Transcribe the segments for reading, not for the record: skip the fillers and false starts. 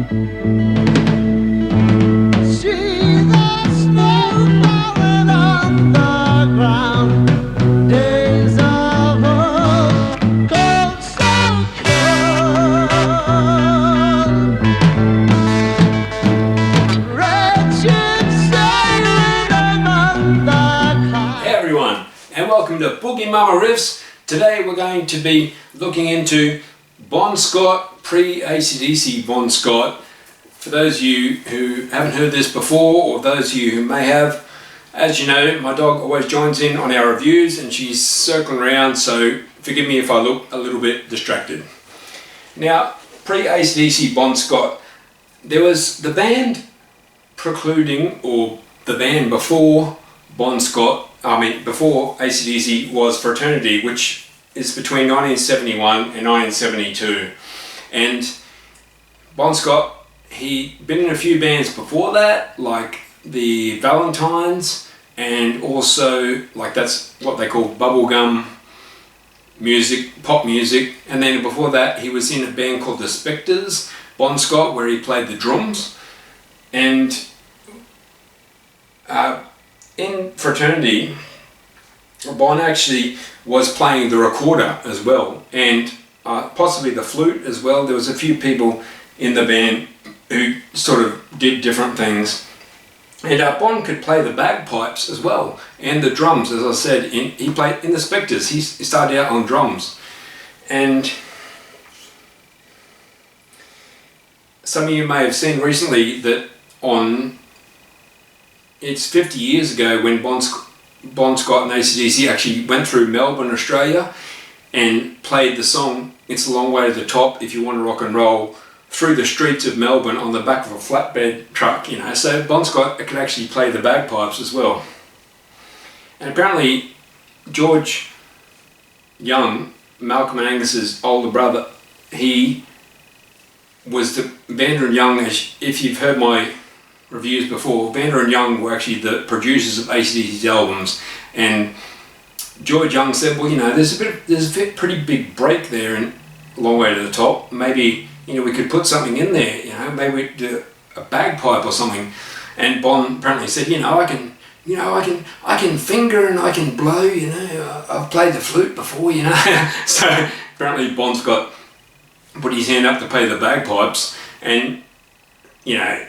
See the snow falling on the ground. Days of old, cold, so cold. Wretched sailing among the clouds. Hey everyone, and welcome to Boogie Mama Riffs. Today we're going to be looking into Bon Scott, pre-AC/DC Bon Scott. For those of you who haven't heard this before, or those of you who may have, as you know, my dog always joins in on our reviews and she's circling around, so forgive me if I look a little bit distracted. Now, pre-AC/DC Bon Scott, there was the band precluding, or the band before Bon Scott, before AC/DC was Fraternity, which is between 1971 and 1972. And Bon Scott, he'd been in a few bands before that, like the Valentines, and also, like, that's what they call bubblegum music, pop music. And then before that, he was in a band called the Spectres, Bon Scott, where he played the drums. And in Fraternity, Bon actually was playing the recorder as well, and possibly the flute as well. There was a few people in the band who sort of did different things. And Bon could play the bagpipes as well, and the drums, as I said. He played in the Spectres. He started out on drums. And some of you may have seen recently that it's 50 years ago when Bon Scott and AC/DC actually went through Melbourne, Australia, and played the song "It's a Long Way to the Top If You Want to Rock and Roll" through the streets of Melbourne on the back of a flatbed truck, you know. So Bon Scott could actually play the bagpipes as well. And apparently George Young, Malcolm and Angus's older brother, he was the Vander and Young, if you've heard my reviews before, Vander and Young were actually the producers of AC/DC's albums, and George Young said, well, you know, there's a pretty big break there in Long Way to the Top. Maybe, you know, we could put something in there, you know, maybe we do a bagpipe or something. And Bon apparently said, I can finger and I can blow, you know, I've played the flute before, you know. So apparently Bon Scott put his hand up to play the bagpipes, and, you know,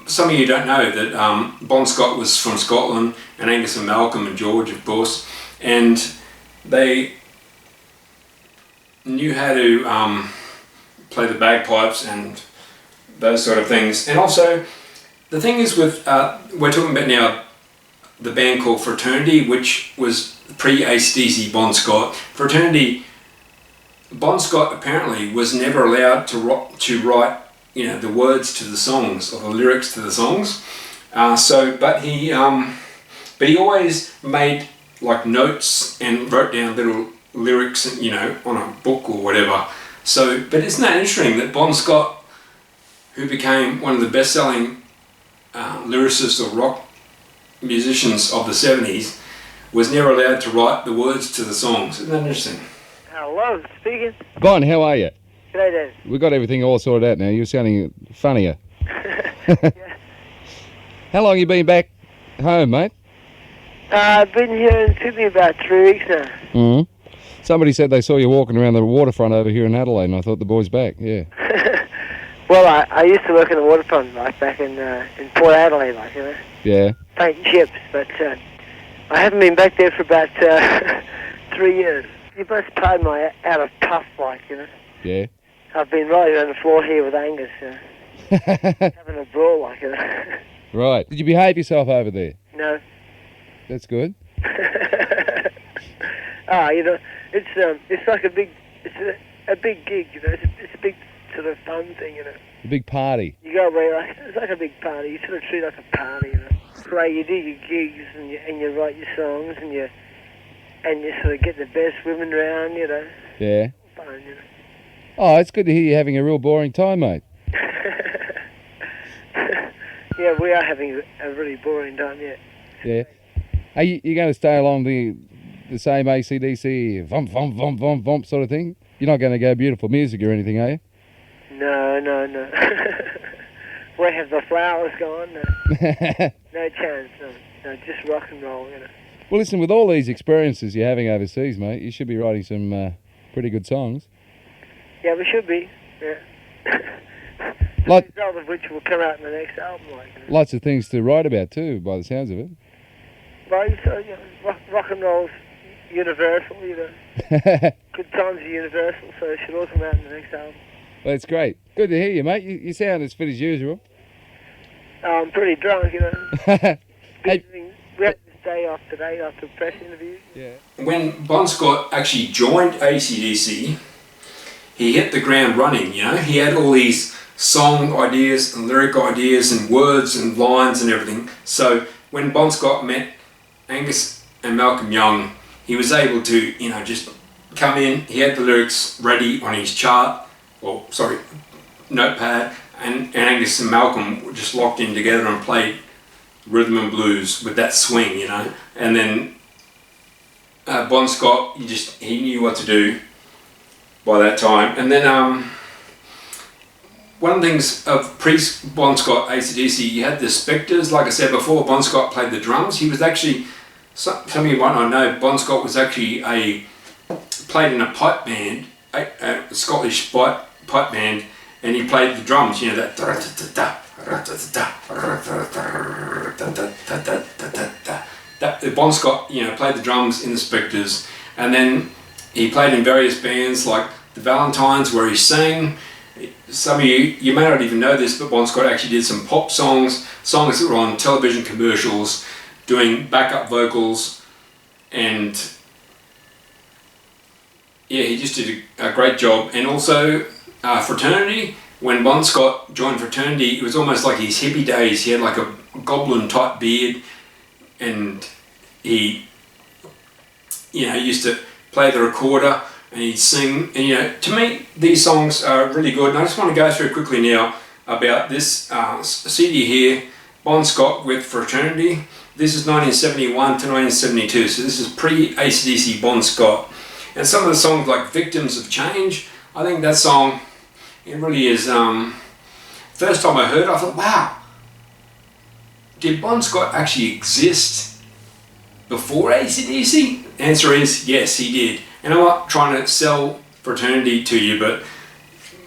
some of you don't know that Bon Scott was from Scotland, and Angus and Malcolm and George, of course, and they knew how to play the bagpipes and those sort of things. And also, the thing is with, we're talking about now the band called Fraternity, which was pre-AC/DC Bon Scott. Fraternity, Bon Scott apparently was never allowed to write, you know, the words to the songs or the lyrics to the songs. But he always made like notes and wrote down little lyrics, you know, on a book or whatever. So, but isn't that interesting that Bon Scott, who became one of the best-selling lyricists or rock musicians of the 70s, was never allowed to write the words to the songs? Isn't that interesting? Hello, speaking. Bon, how are you? G'day, Dave. We've got everything all sorted out now. You're sounding funnier. Yeah. How long you been back home, mate? I've been here in Sydney about 3 weeks now. Mm-hmm. Somebody said they saw you walking around the waterfront over here in Adelaide, and I thought the boy's back, yeah. Well, I used to work in the waterfront, like back in Port Adelaide, like, you know, Yeah. painting ships, but I haven't been back there for about 3 years. You must pardon my out of puff, like, you know. Yeah. I've been riding on the floor here with Angus, having a brawl, like, you know. Right. Did you behave yourself over there? No. That's good. You know, it's like a big gig, you know. It's a big sort of fun thing, you know. A big party. You go away, like, it's like a big party. You sort of treat it like a party, you know. Right, you do your gigs and you write your songs and you sort of get the best women round, you know. Yeah. Fun, you know. Oh, it's good to hear you having a real boring time, mate. Yeah, we are having a really boring time, yeah. Yeah. Are you going to stay along the same AC/DC, vump, vump, vump, vump, vump sort of thing? You're not going to go beautiful music or anything, are you? No, no. Where have the flowers gone? No, no chance. No, just rock and roll. Well, listen, with all these experiences you're having overseas, mate, you should be writing some pretty good songs. Yeah, we should be. Yeah. The Like- result of which will come out in the next album. Lots of things to write about too, by the sounds of it. Well, rock and roll's universal. Good times are universal, so it should all come out in the next album. Well, that's great. Good to hear you, mate. You sound as fit as usual. I'm pretty drunk, Hey, We had this day off today after press interviews. yeah. When Bon Scott actually joined AC/DC, he hit the ground running. He had all these song ideas and lyric ideas and words and lines and everything. So when Bon Scott met Angus and Malcolm Young, he was able to, just come in. He had the lyrics ready on his notepad, and Angus and Malcolm were just locked in together and played rhythm and blues with that swing, And then Bon Scott, he knew what to do by that time. And then one of the things of pre-Bon Scott AC/DC, you had the Spectres. Like I said before, Bon Scott played the drums. He was actually, some of you might not know, Bon Scott was actually played in a pipe band, a Scottish pipe band, and he played the drums, that Bon Scott, played the drums in the Spectres, and then he played in various bands like the Valentines, where he sang. Some of you may not even know this, but Bon Scott actually did some pop songs that were on television commercials, doing backup vocals, and yeah, he just did a great job. And also Fraternity, when Bon Scott joined Fraternity, it was almost like his hippie days. He had like a goblin type beard, and he used to play the recorder and he'd sing. And to me, these songs are really good. And I just want to go through quickly now about this CD here, Bon Scott with Fraternity. This is 1971 to 1972, so this is pre-AC/DC Bon Scott. And some of the songs like Victims of Change, I think that song, it really is, first time I heard it, I thought, wow, did Bon Scott actually exist before AC/DC? Answer is yes, he did. And I'm not trying to sell Fraternity to you, but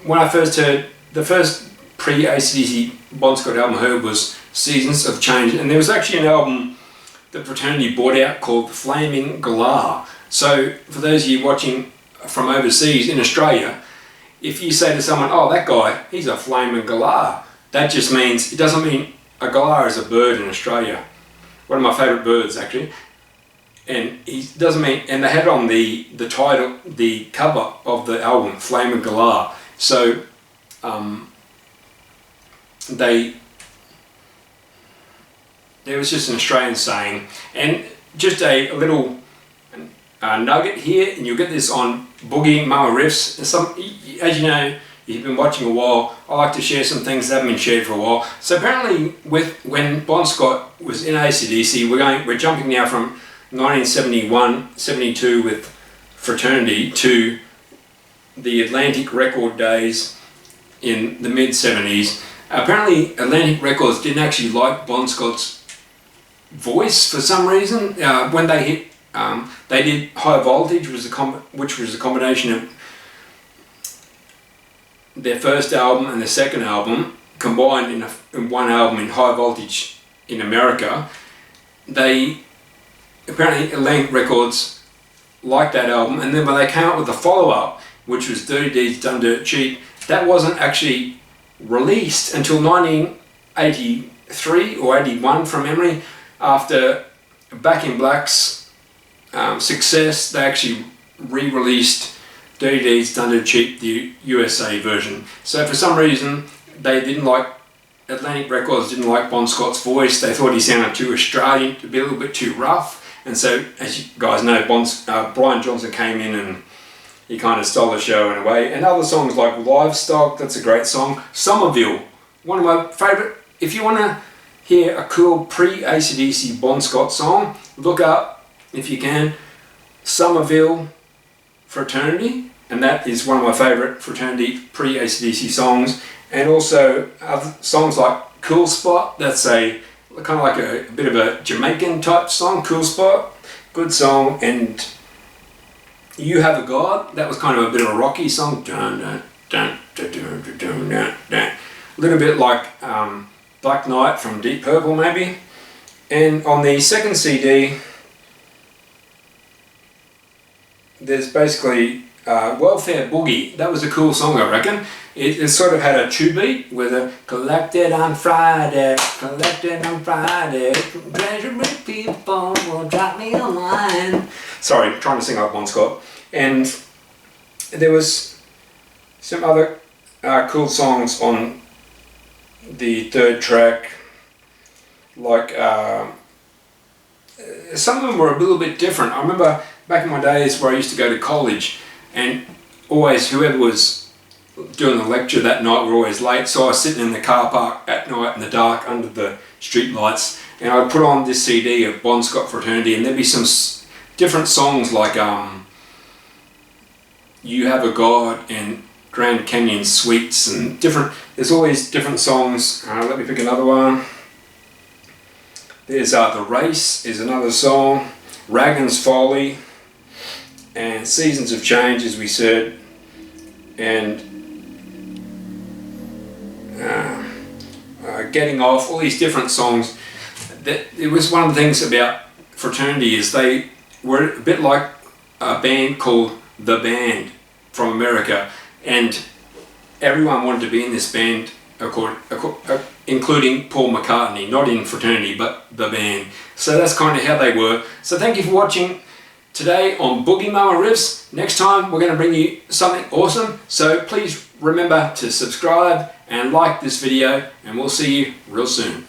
when I first heard, the first pre-AC/DC Bon Scott album I heard was Seasons of Change, and there was actually an album that Fraternity brought out called Flaming Galah. So for those of you watching from overseas in Australia, if you say to someone, oh, that guy, he's a Flaming Galah, that just means, it doesn't mean a galah is a bird in Australia. One of my favourite birds, actually. And he doesn't mean, and they had on the title, the cover of the album, Flaming Galah. So there was just an Australian saying, and just a little nugget here, and you'll get this on Boogie Mama Riffs. As you know, you've been watching a while, I like to share some things that haven't been shared for a while. So apparently, when Bon Scott was in AC/DC, we're jumping now from 1971-72 with Fraternity to the Atlantic Record days in the mid-70s. Apparently, Atlantic Records didn't actually like Bon Scott's voice for some reason. When they hit, they did High Voltage, which was a combination of their first album and their second album combined in one album in High Voltage in America. Apparently Atlantic Records liked that album, and then when they came up with the follow-up, which was Dirty Deeds Done Dirt Cheap, that wasn't actually released until 1983 or 81 from memory. After Back in Black's success, they actually re-released Dirty Deeds Done Dirt Cheap, the USA version. So for some reason, Atlantic Records didn't like Bon Scott's voice. They thought he sounded too Australian, to be a little bit too rough. And so, as you guys know, Brian Johnson came in and he kind of stole the show in a way. And other songs like Livestock, that's a great song. Somerville, one of my favourite. If you want to hear a cool pre-AC/DC Bon Scott song, look up, if you can, Somerville Fraternity, and that is one of my favourite fraternity pre-AC/DC songs. And also other songs like Cool Spot, that's a kind of like a bit of a Jamaican type song, Cool Spot, good song. And You Have a God, that was kind of a bit of a rocky song, dun, dun, dun, dun, dun, dun, dun, dun, dun. A little bit like Black Knight from Deep Purple maybe. And on the second CD, there's basically Welfare Boogie. That was a cool song, I reckon. It sort of had a 2-beat with a collected on Friday, treasury people will drop me a line. Sorry, trying to sing like Bon Scott. And there was some other cool songs on the third track, like some of them were a little bit different. I remember back in my days where I used to go to college, and always whoever was doing the lecture that night were always late, so I was sitting in the car park at night in the dark under the street lights, and I'd put on this CD of Bon Scott Fraternity, and there'd be some different songs like You Have a God and Grand Canyon Suites, and different, there's always different songs. Let me pick another one. There's The Race is another song, Raggan's Folly, and Seasons of Change, as we said, and Getting Off, all these different songs. It was one of the things about fraternity is they were a bit like a band called The Band from America, and everyone wanted to be in this band, including Paul McCartney, not in fraternity but The Band. So that's kind of how they were. So thank you for watching today on Boogie Mama Riffs. Next time we're going to bring you something awesome, so please remember to subscribe and like this video, and we'll see you real soon.